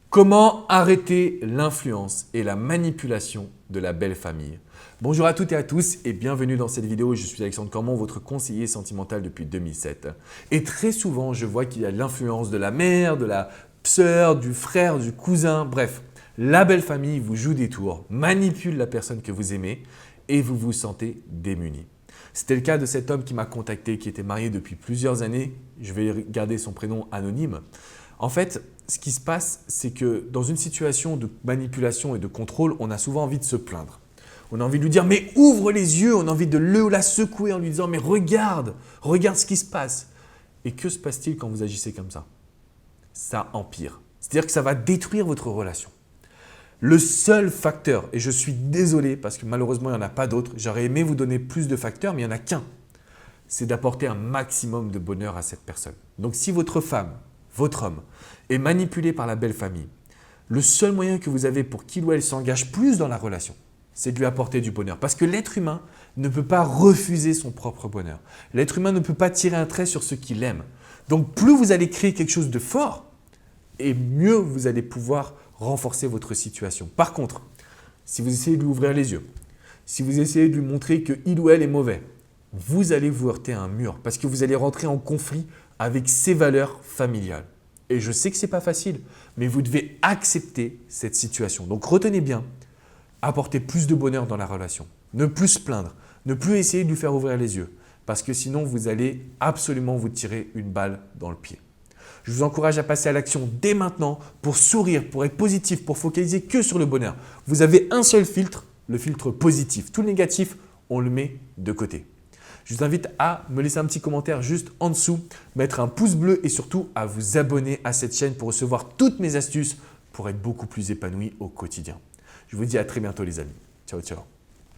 Comment arrêter l'influence et la manipulation de la belle famille? Bonjour à toutes et à tous et bienvenue dans cette vidéo. Je suis Alexandre Cormon, votre conseiller sentimental depuis 2007. Et très souvent, je vois qu'il y a de l'influence de la mère, de la sœur, du frère, du cousin, bref. La belle famille vous joue des tours, manipule la personne que vous aimez et vous vous sentez démuni. C'était le cas de cet homme qui m'a contacté, qui était marié depuis plusieurs années. Je vais garder son prénom anonyme. En fait, ce qui se passe, c'est que dans une situation de manipulation et de contrôle, on a souvent envie de se plaindre. On a envie de lui dire « mais ouvre les yeux », on a envie de le ou la secouer en lui disant « mais regarde ce qui se passe ». Et que se passe-t-il quand vous agissez comme ça? Ça empire. C'est-à-dire que ça va détruire votre relation. Le seul facteur, et je suis désolé parce que malheureusement il n'y en a pas d'autres, j'aurais aimé vous donner plus de facteurs, mais il n'y en a qu'un, c'est d'apporter un maximum de bonheur à cette personne. Donc si votre femme, votre homme est manipulé par la belle famille, le seul moyen que vous avez pour qu'il ou elle s'engage plus dans la relation, c'est de lui apporter du bonheur. Parce que l'être humain ne peut pas refuser son propre bonheur. L'être humain ne peut pas tirer un trait sur ce qu'il aime. Donc plus vous allez créer quelque chose de fort, et mieux vous allez pouvoir renforcer votre situation. Par contre, si vous essayez de lui ouvrir les yeux, si vous essayez de lui montrer qu'il ou elle est mauvais, vous allez vous heurter à un mur parce que vous allez rentrer en conflit avec ses valeurs familiales. Et je sais que ce n'est pas facile, mais vous devez accepter cette situation. Donc retenez bien, apportez plus de bonheur dans la relation. Ne plus se plaindre, ne plus essayer de lui faire ouvrir les yeux parce que sinon vous allez absolument vous tirer une balle dans le pied. Je vous encourage à passer à l'action dès maintenant pour sourire, pour être positif, pour focaliser que sur le bonheur. Vous avez un seul filtre, le filtre positif. Tout le négatif, on le met de côté. Je vous invite à me laisser un petit commentaire juste en dessous, mettre un pouce bleu et surtout à vous abonner à cette chaîne pour recevoir toutes mes astuces pour être beaucoup plus épanoui au quotidien. Je vous dis à très bientôt les amis. Ciao, ciao.